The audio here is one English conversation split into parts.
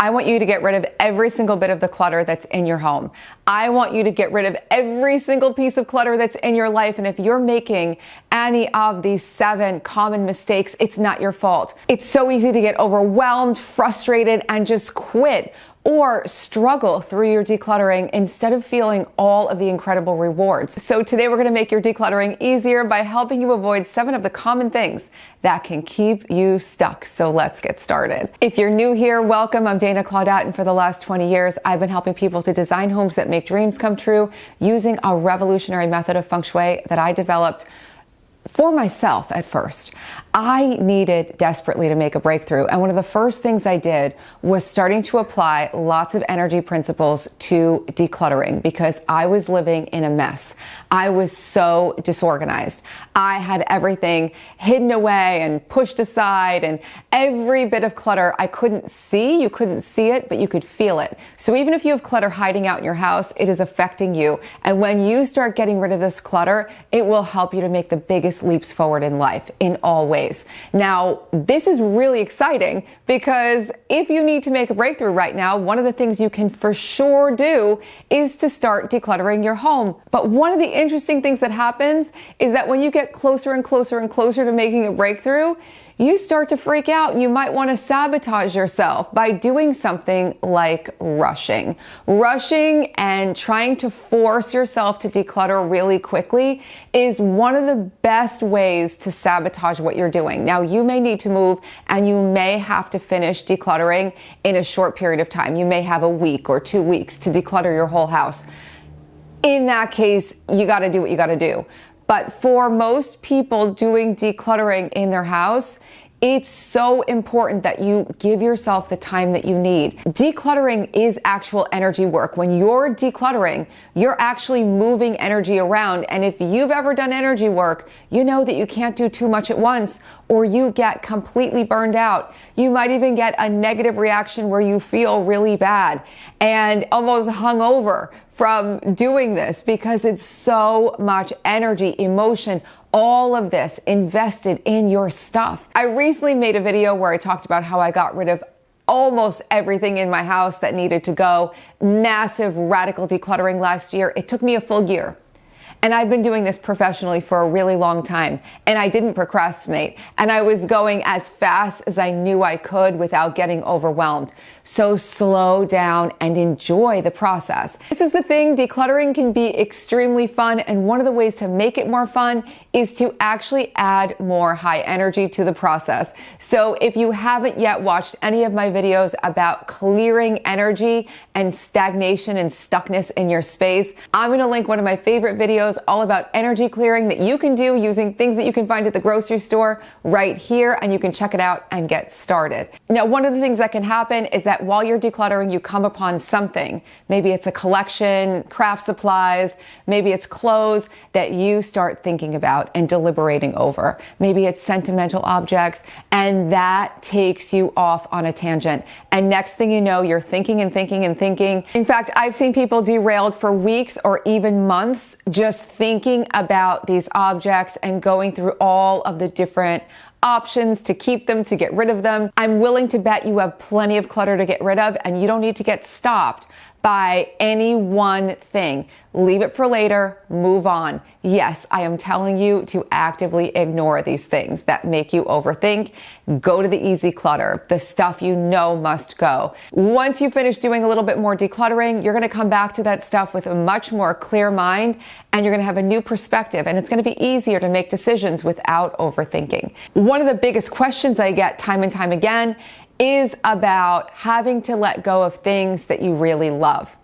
I want you to get rid of every single bit of the clutter that's in your home. I want you to get rid of every single piece of clutter that's in your life. And if you're making any of these 7 common mistakes, it's not your fault. It's so easy to get overwhelmed, frustrated, and just quit or struggle through your decluttering instead of feeling all of the incredible rewards. So today we're going to make your decluttering easier by helping you avoid 7 of the common things that can keep you stuck. So let's get started. If you're new here, welcome. I'm Claudat, and for the last 20 years, I've been helping people to design homes that make dreams come true using a revolutionary method of Feng Shui that I developed for myself at first. I needed desperately to make a breakthrough. And one of the first things I did was starting to apply lots of energy principles to decluttering because I was living in a mess. I was so disorganized. I had everything hidden away and pushed aside, and every bit of clutter I couldn't see. You couldn't see it, but you could feel it. So even if you have clutter hiding out in your house, it is affecting you. And when you start getting rid of this clutter, it will help you to make the biggest leaps forward in life in all ways. Now, this is really exciting because if you need to make a breakthrough right now, one of the things you can for sure do is to start decluttering your home. But one of the interesting things that happens is that when you get closer and closer and closer to making a breakthrough, you start to freak out and you might want to sabotage yourself by doing something like rushing. Rushing and trying to force yourself to declutter really quickly is one of the best ways to sabotage what you're doing. Now, you may need to move and you may have to finish decluttering in a short period of time. You may have a week or 2 weeks to declutter your whole house. In that case, you got to do what you got to do. But for most people doing decluttering in their house, it's so important that you give yourself the time that you need. Decluttering is actual energy work. When you're decluttering, you're actually moving energy around. And if you've ever done energy work, you know that you can't do too much at once or you get completely burned out. You might even get a negative reaction where you feel really bad and almost hungover from doing this because it's so much energy, emotion, all of this invested in your stuff. I recently made a video where I talked about how I got rid of almost everything in my house that needed to go. Massive radical decluttering last year. It took me a full year. And I've been doing this professionally for a really long time. And I didn't procrastinate. And I was going as fast as I knew I could without getting overwhelmed. So slow down and enjoy the process. This is the thing, decluttering can be extremely fun. And one of the ways to make it more fun is to actually add more high energy to the process. So if you haven't yet watched any of my videos about clearing energy and stagnation and stuckness in your space, I'm going to link one of my favorite videos all about energy clearing that you can do using things that you can find at the grocery store right here, and you can check it out and get started. Now, one of the things that can happen is that while you're decluttering, you come upon something. Maybe it's a collection, craft supplies, maybe it's clothes that you start thinking about and deliberating over. Maybe it's sentimental objects, and that takes you off on a tangent. And next thing you know, you're thinking and thinking and thinking. In fact, I've seen people derailed for weeks or even months just thinking about these objects and going through all of the different options to keep them, to get rid of them. I'm willing to bet you have plenty of clutter to get rid of, and you don't need to get stopped by any one thing. Leave it for later, move on. Yes, I am telling you to actively ignore these things that make you overthink. Go to the easy clutter, the stuff you know must go. Once you finish doing a little bit more decluttering, you're going to come back to that stuff with a much more clear mind, and you're going to have a new perspective, and it's going to be easier to make decisions without overthinking. One of the biggest questions I get time and time again is about having to let go of things that you really love.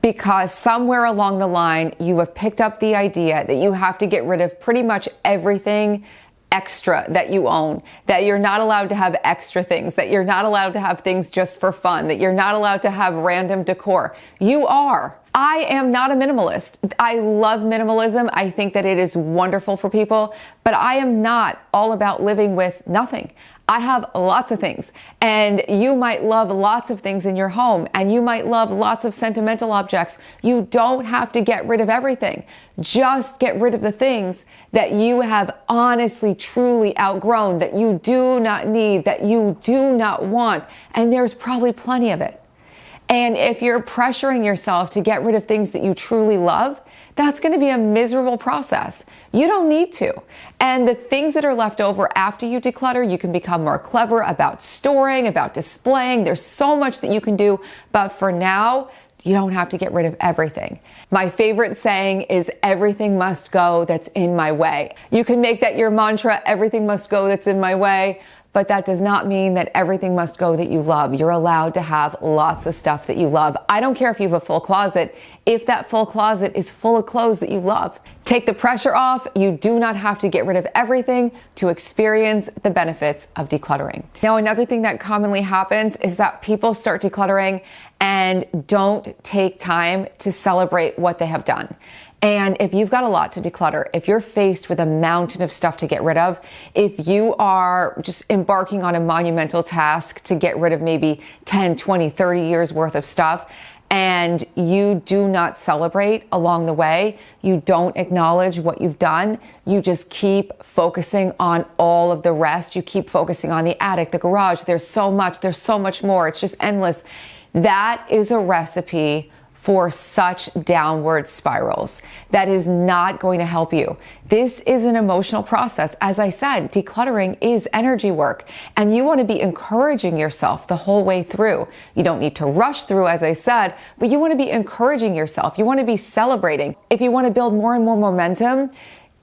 Because somewhere along the line, you have picked up the idea that you have to get rid of pretty much everything extra that you own, that you're not allowed to have extra things, that you're not allowed to have things just for fun, that you're not allowed to have random decor. You are. I am not a minimalist. I love minimalism. I think that it is wonderful for people, but I am not all about living with nothing. I have lots of things, and you might love lots of things in your home, and you might love lots of sentimental objects. You don't have to get rid of everything. Just get rid of the things that you have honestly, truly outgrown, that you do not need, that you do not want, and there's probably plenty of it. And if you're pressuring yourself to get rid of things that you truly love, that's going to be a miserable process. You don't need to. And the things that are left over after you declutter, you can become more clever about storing, about displaying. There's so much that you can do. But for now, you don't have to get rid of everything. My favorite saying is, everything must go that's in my way. You can make that your mantra, everything must go that's in my way. But that does not mean that everything must go that you love. You're allowed to have lots of stuff that you love. I don't care if you have a full closet, if that full closet is full of clothes that you love. Take the pressure off. You do not have to get rid of everything to experience the benefits of decluttering. Now, another thing that commonly happens is that people start decluttering and don't take time to celebrate what they have done. And if you've got a lot to declutter, if you're faced with a mountain of stuff to get rid of, if you are just embarking on a monumental task to get rid of maybe 10, 20, 30 years worth of stuff, and you do not celebrate along the way, you don't acknowledge what you've done, you just keep focusing on all of the rest, you keep focusing on the attic, the garage, there's so much more, it's just endless. That is a recipe for such downward spirals. That is not going to help you. This is an emotional process. As I said, decluttering is energy work, and you want to be encouraging yourself the whole way through. You don't need to rush through, as I said, but you want to be encouraging yourself. You want to be celebrating. If you want to build more and more momentum,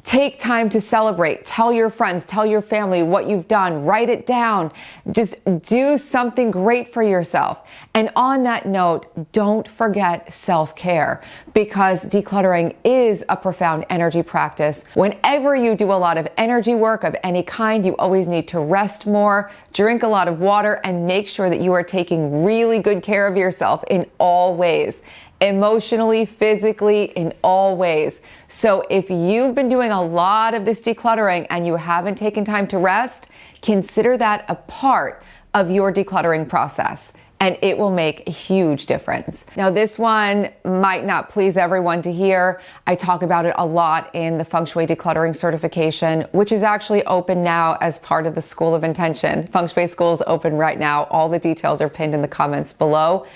take time to celebrate. Tell your friends, tell your family what you've done. Write it down. Just do something great for yourself. And on that note, don't forget self-care, because decluttering is a profound energy practice. Whenever you do a lot of energy work of any kind, you always need to rest more, drink a lot of water, and make sure that you are taking really good care of yourself in all ways. Emotionally, physically, in all ways. So if you've been doing a lot of this decluttering and you haven't taken time to rest, consider that a part of your decluttering process, and it will make a huge difference. Now, this one might not please everyone to hear. I talk about it a lot in the Feng Shui decluttering certification, which is actually open now as part of the School of Intention. Feng Shui School is open right now. All the details are pinned in the comments below.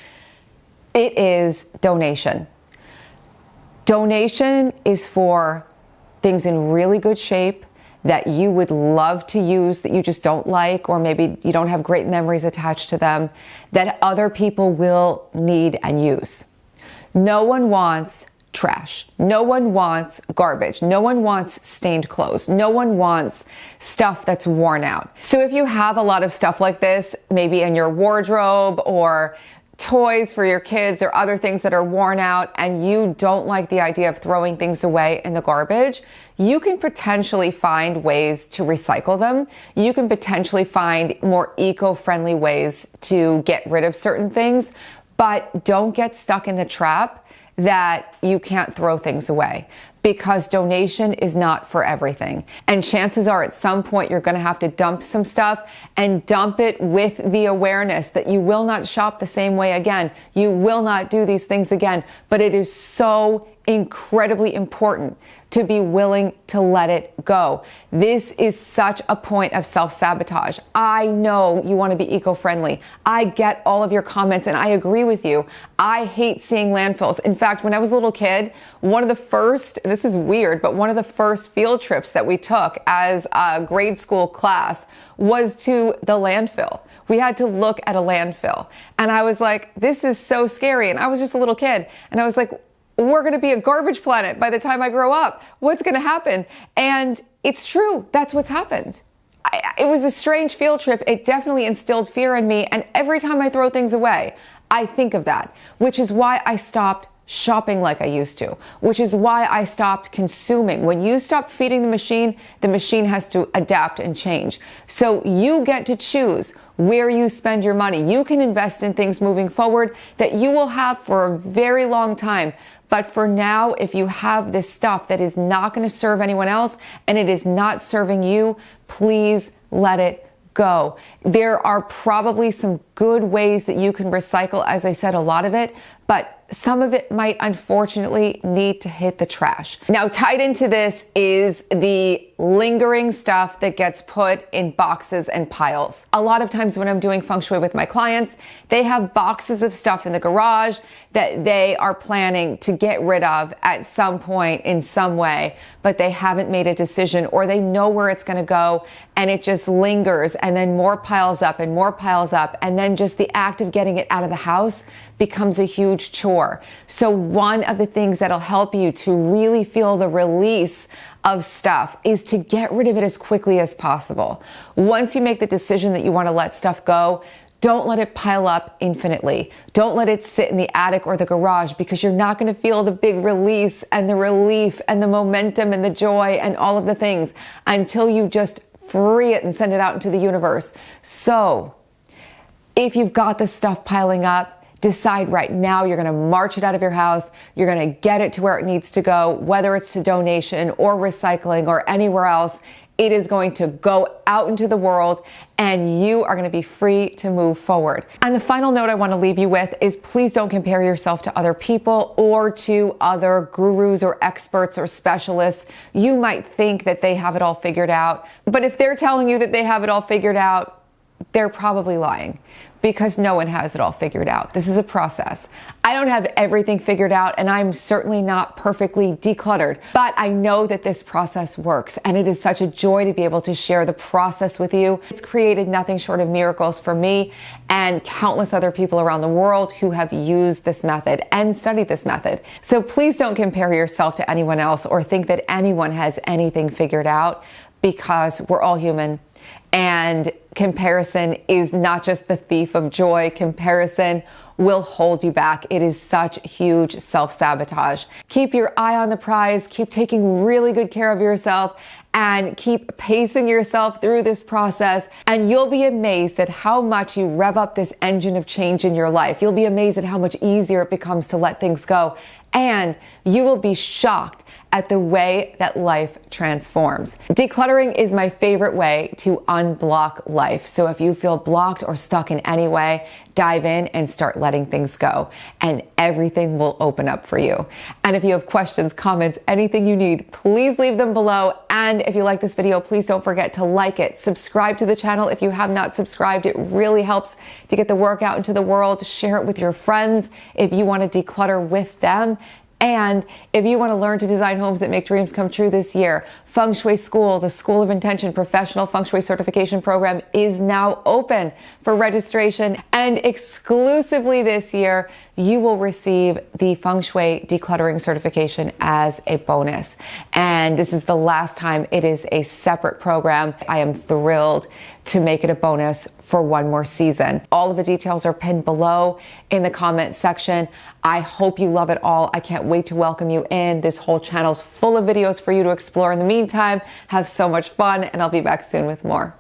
It is donation. Donation is for things in really good shape that you would love to use, that you just don't like, or maybe you don't have great memories attached to them, that other people will need and use. No one wants trash. No one wants garbage. No one wants stained clothes. No one wants stuff that's worn out. So if you have a lot of stuff like this, maybe in your wardrobe, or toys for your kids, or other things that are worn out, and you don't like the idea of throwing things away in the garbage, you can potentially find ways to recycle them. You can potentially find more eco-friendly ways to get rid of certain things, but don't get stuck in the trap that you can't throw things away, because donation is not for everything. And chances are at some point you're going to have to dump some stuff, and dump it with the awareness that you will not shop the same way again. You will not do these things again. But it is so incredibly important to be willing to let it go. This is such a point of self-sabotage. I know you want to be eco-friendly. I get all of your comments, and I agree with you. I hate seeing landfills. In fact, when I was a little kid, one of the first, this is weird, but one of the first field trips that we took as a grade school class was to the landfill. We had to look at a landfill. And I was like, this is so scary. And I was just a little kid. And I was like, we're going to be a garbage planet by the time I grow up. What's going to happen? And it's true. That's what's happened. It was a strange field trip. It definitely instilled fear in me. And every time I throw things away, I think of that, which is why I stopped shopping like I used to, which is why I stopped consuming. When you stop feeding the machine has to adapt and change. So you get to choose where you spend your money. You can invest in things moving forward that you will have for a very long time. But for now, if you have this stuff that is not going to serve anyone else and it is not serving you, please let it go. There are probably some good ways that you can recycle, as I said, a lot of it, but some of it might unfortunately need to hit the trash. Now, tied into this is the lingering stuff that gets put in boxes and piles. A lot of times when I'm doing Feng Shui with my clients, they have boxes of stuff in the garage that they are planning to get rid of at some point in some way, but they haven't made a decision, or they know where it's going to go and it just lingers, and then more piles up and more piles up, and then just the act of getting it out of the house becomes a huge chore. So one of the things that'll help you to really feel the release of stuff is to get rid of it as quickly as possible. Once you make the decision that you want to let stuff go, don't let it pile up infinitely. Don't let it sit in the attic or the garage, because you're not going to feel the big release and the relief and the momentum and the joy and all of the things until you just free it and send it out into the universe. So if you've got the stuff piling up, decide right now you're going to march it out of your house. You're going to get it to where it needs to go, whether it's to donation or recycling or anywhere else. It is going to go out into the world and you are going to be free to move forward. And the final note I want to leave you with is, please don't compare yourself to other people or to other gurus or experts or specialists. You might think that they have it all figured out, but if they're telling you that they have it all figured out, they're probably lying, because no one has it all figured out. This is a process. I don't have everything figured out, and I'm certainly not perfectly decluttered, but I know that this process works, and it is such a joy to be able to share the process with you. It's created nothing short of miracles for me and countless other people around the world who have used this method and studied this method. So please don't compare yourself to anyone else or think that anyone has anything figured out, because we're all human. And comparison is not just the thief of joy. Comparison will hold you back. It is such huge self-sabotage. Keep your eye on the prize, keep taking really good care of yourself, and keep pacing yourself through this process, and you'll be amazed at how much you rev up this engine of change in your life. You'll be amazed at how much easier it becomes to let things go, and you will be shocked at the way that life transforms. Decluttering is my favorite way to unblock life. So if you feel blocked or stuck in any way, dive in and start letting things go, and everything will open up for you. And if you have questions, comments, anything you need, please leave them below. And if you like this video, please don't forget to like it. Subscribe to the channel if you have not subscribed. It really helps to get the work out into the world. Share it with your friends if you want to declutter with them. And if you want to learn to design homes that make dreams come true this year, Feng Shui School, the School of Intention Professional Feng Shui Certification Program, is now open for registration. And exclusively this year, you will receive the Feng Shui Decluttering Certification as a bonus. And this is the last time it is a separate program. I am thrilled to make it a bonus for one more season. All of the details are pinned below in the comment section. I hope you love it all. I can't wait to welcome you in. This whole channel's full of videos for you to explore. In the meantime, have so much fun, and I'll be back soon with more.